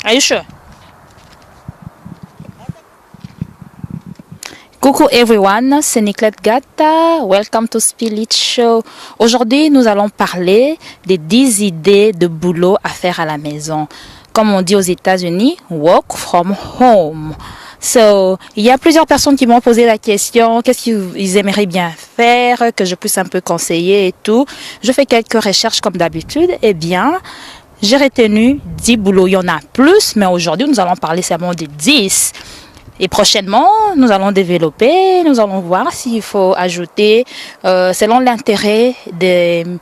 Are you sure? Coucou everyone, c'est Nicolette Gata. Welcome to Spirit Show. Aujourd'hui, nous allons parler des 10 idées de boulot à faire à la maison. Comme on dit aux États-Unis, work from home. So, il y a plusieurs personnes qui m'ont posé la question, qu'est-ce qu'ils aimeraient bien faire, que je puisse un peu conseiller et tout. Je fais quelques recherches comme d'habitude. Eh bien, j'ai retenu 10 boulots. Il y en a plus, mais aujourd'hui, nous allons parler seulement de 10. Et prochainement, nous allons développer, nous allons voir s'il faut ajouter selon l'intérêt de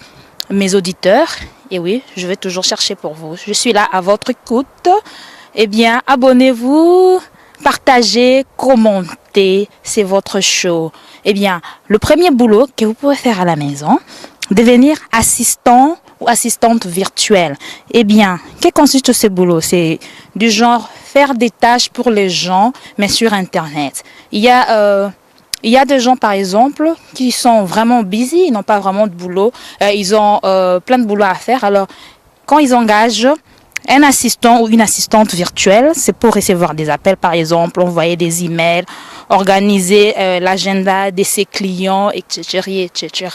mes auditeurs. Et oui, je vais toujours chercher pour vous. Je suis là à votre écoute. Eh bien, abonnez-vous, partagez, commentez, c'est votre show. Eh bien, le premier boulot que vous pouvez faire à la maison, devenir assistant ou assistante virtuelle. Eh bien, que consiste ce boulot? C'est du genre faire des tâches pour les gens, mais sur Internet. Il y a des gens, par exemple, qui sont vraiment busy, ils n'ont pas vraiment de boulot, ils ont plein de boulot à faire. Alors, quand ils engagent un assistant ou une assistante virtuelle, c'est pour recevoir des appels, par exemple, envoyer des emails, organiser l'agenda de ses clients, etc., etc.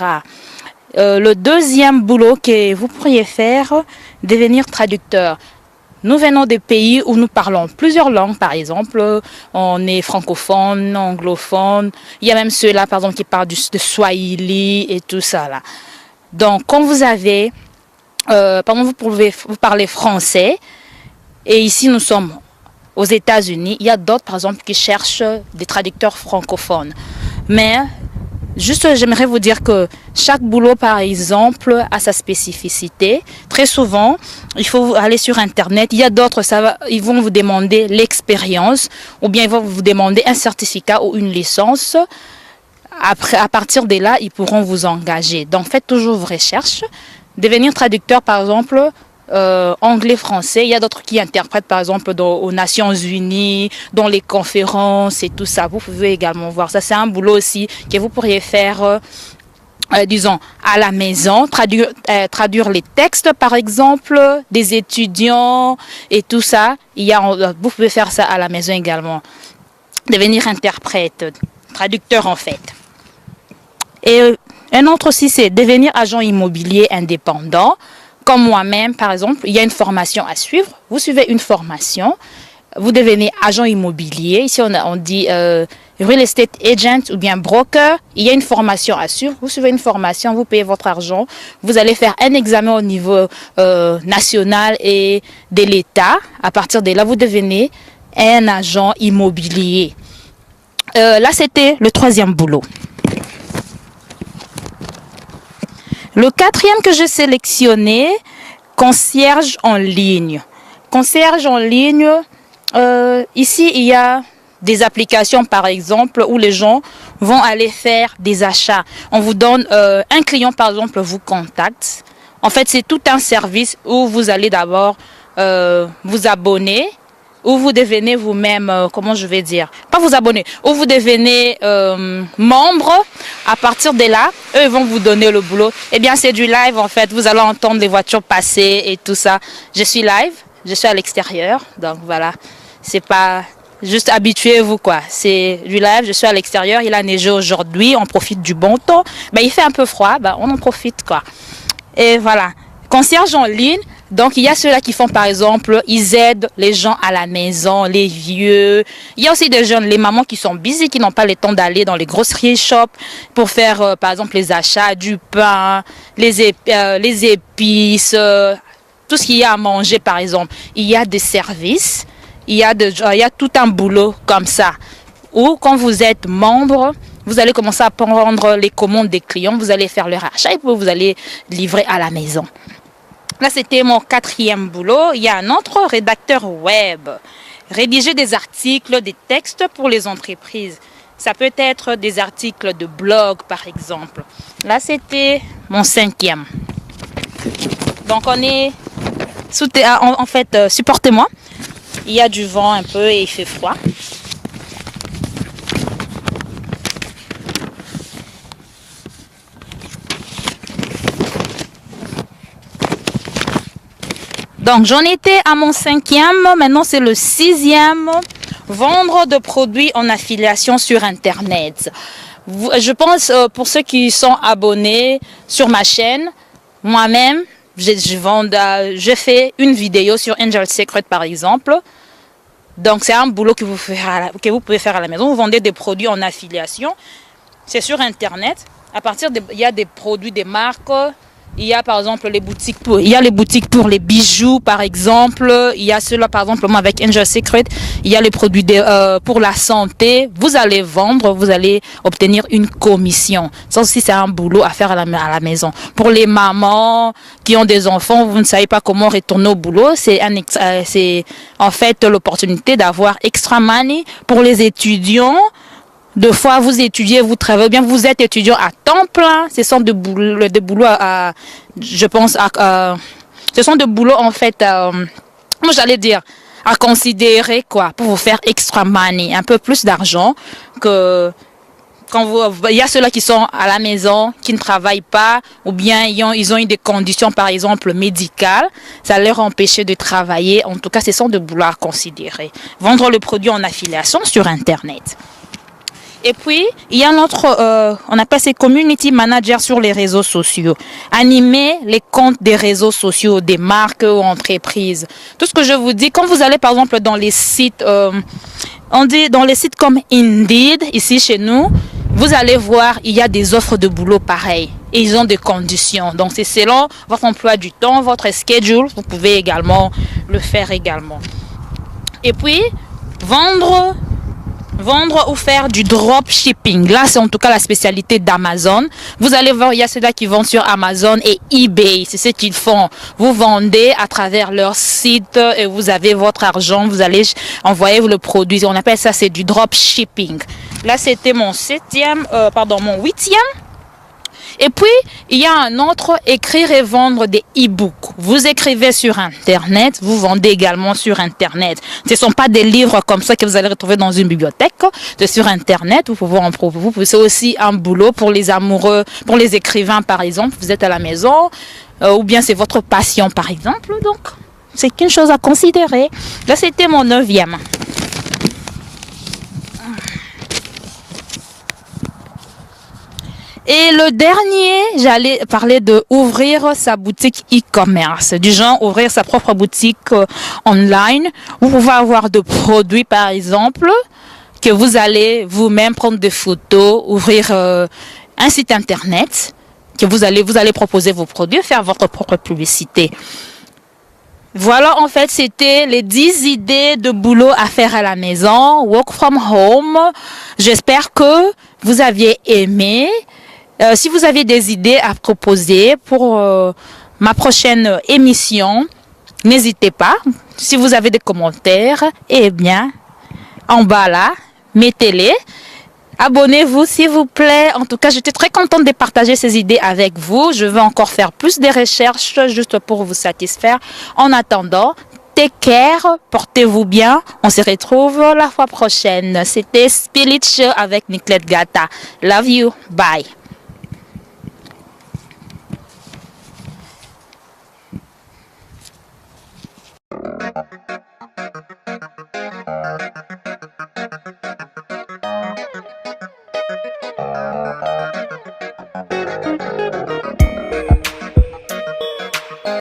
Le deuxième boulot que vous pourriez faire, devenir traducteur. Nous venons des pays où nous parlons plusieurs langues, par exemple, on est francophone, anglophone, il y a même ceux-là, par exemple, qui parlent de Swahili et tout ça, là. Donc, quand vous avez, par exemple, vous parlez français, et ici nous sommes aux États-Unis, il y a d'autres, par exemple, qui cherchent des traducteurs francophones. Mais juste, j'aimerais vous dire que chaque boulot, par exemple, a sa spécificité. Très souvent, il faut aller sur Internet. Il y a d'autres, ils vont vous demander l'expérience ou bien ils vont vous demander un certificat ou une licence. Après, à partir de là, ils pourront vous engager. Donc, faites toujours vos recherches. Devenir traducteur, par exemple, anglais-français. Il y a d'autres qui interprètent, par exemple, aux Nations Unies, dans les conférences et tout ça. Vous pouvez également voir ça. C'est un boulot aussi que vous pourriez faire, disons, à la maison. Traduire les textes, par exemple, des étudiants et tout ça. Vous pouvez faire ça à la maison également. Devenir interprète, traducteur en fait. Et un autre aussi, c'est devenir agent immobilier indépendant. Comme moi-même, par exemple, il y a une formation à suivre. Vous suivez une formation, vous devenez agent immobilier. Ici, on dit real estate agent ou bien broker. Il y a une formation à suivre. Vous suivez une formation, vous payez votre argent. Vous allez faire un examen au niveau national et de l'État. À partir de là, vous devenez un agent immobilier. Là, c'était le troisième boulot. Le quatrième que j'ai sélectionné, concierge en ligne. Concierge en ligne, ici il y a des applications par exemple où les gens vont aller faire des achats. On vous donne, un client par exemple vous contacte. En fait c'est tout un service où vous allez d'abord vous abonner. Où vous devenez vous-même, comment je vais dire, pas vous abonner, où vous devenez membre. À partir de là, eux ils vont vous donner le boulot. Eh bien, c'est du live en fait. Vous allez entendre les voitures passer et tout ça. Je suis live, je suis à l'extérieur, donc voilà. C'est pas juste habituez-vous quoi. C'est du live, je suis à l'extérieur. Il a neigé aujourd'hui, on profite du bon temps. Ben, il fait un peu froid, ben, on en profite quoi. Et voilà. Concierge en ligne. Donc, il y a ceux-là qui font, par exemple, ils aident les gens à la maison, les vieux. Il y a aussi des jeunes, les mamans qui sont busy, qui n'ont pas le temps d'aller dans les grocery shops pour faire, par exemple, les achats, du pain, les épices, tout ce qu'il y a à manger, par exemple. Il y a des services, il y a tout un boulot comme ça. Ou quand vous êtes membre, vous allez commencer à prendre les commandes des clients, vous allez faire leur achat et puis vous allez livrer à la maison. Là, c'était mon quatrième boulot. Il y a un autre, rédacteur web. Rédiger des articles, des textes pour les entreprises. Ça peut être des articles de blog, par exemple. Là, c'était mon cinquième. Donc, on est... En fait, supportez-moi. Il y a du vent un peu et il fait froid. Donc, j'en étais à mon 5e, maintenant c'est le 6e. Vendre de produits en affiliation sur Internet. Je pense, pour ceux qui sont abonnés sur ma chaîne, moi-même, je fais une vidéo sur Angel Secret par exemple. Donc, c'est un boulot que vous pouvez faire à la maison. Vous vendez des produits en affiliation. C'est sur Internet. Il y a des produits, des marques. Il y a par exemple les boutiques pour les bijoux par exemple. Il y a ceux-là par exemple moi avec Angel Secret. Il y a les produits pour la santé. Vous allez vendre, vous allez obtenir une commission. Ça aussi c'est un boulot à faire à la maison. Pour les mamans qui ont des enfants, vous ne savez pas comment retourner au boulot. C'est en fait l'opportunité d'avoir extra money. Pour les étudiants. Deux fois, vous étudiez, vous travaillez bien, vous êtes étudiant à temps plein. Ce sont des boulots je pense, ce sont des boulots en fait, moi j'allais dire, à considérer quoi, pour vous faire extra money, un peu plus d'argent que il y a ceux-là qui sont à la maison, qui ne travaillent pas, ou bien ils ont eu des conditions, par exemple, médicales. Ça leur empêchait de travailler. En tout cas, ce sont des boulots à considérer. Vendre le produit en affiliation sur Internet. Et puis, il y a on appelle ces community managers sur les réseaux sociaux. Animer les comptes des réseaux sociaux, des marques ou entreprises. Tout ce que je vous dis, quand vous allez par exemple dans les sites, on dit dans les sites comme Indeed, ici chez nous, vous allez voir, il y a des offres de boulot pareilles. Et ils ont des conditions. Donc, c'est selon votre emploi du temps, votre schedule. Vous pouvez également le faire également. Et puis, vendre ou faire du dropshipping. Là, c'est en tout cas la spécialité d'Amazon. Vous allez voir, il y a ceux-là qui vendent sur Amazon et eBay. C'est ce qu'ils font. Vous vendez à travers leur site et vous avez votre argent. Vous allez envoyer le produit. On appelle ça, c'est du dropshipping. Là, c'était mon 8e. Et puis, il y a un autre, écrire et vendre des e-books. Vous écrivez sur Internet, vous vendez également sur Internet. Ce ne sont pas des livres comme ça que vous allez retrouver dans une bibliothèque. C'est sur Internet, c'est aussi un boulot pour les amoureux, pour les écrivains par exemple. Vous êtes à la maison, ou bien c'est votre passion par exemple. Donc, c'est qu'une chose à considérer. Là, c'était mon 9e. Et le dernier, j'allais parler de ouvrir sa boutique e-commerce, du genre ouvrir sa propre boutique online. Vous pouvez avoir de produits par exemple que vous allez vous-même prendre des photos, ouvrir un site internet que vous allez proposer vos produits, faire votre propre publicité. Voilà, en fait, c'était les 10 idées de boulot à faire à la maison, work from home. J'espère que vous aviez aimé. Si vous avez des idées à proposer pour ma prochaine émission, n'hésitez pas. Si vous avez des commentaires, eh bien, en bas là, mettez-les. Abonnez-vous s'il vous plaît. En tout cas, j'étais très contente de partager ces idées avec vous. Je vais encore faire plus de recherches juste pour vous satisfaire. En attendant, take care, portez-vous bien. On se retrouve la fois prochaine. C'était Spirit Show avec Niclette Gata. Love you. Bye.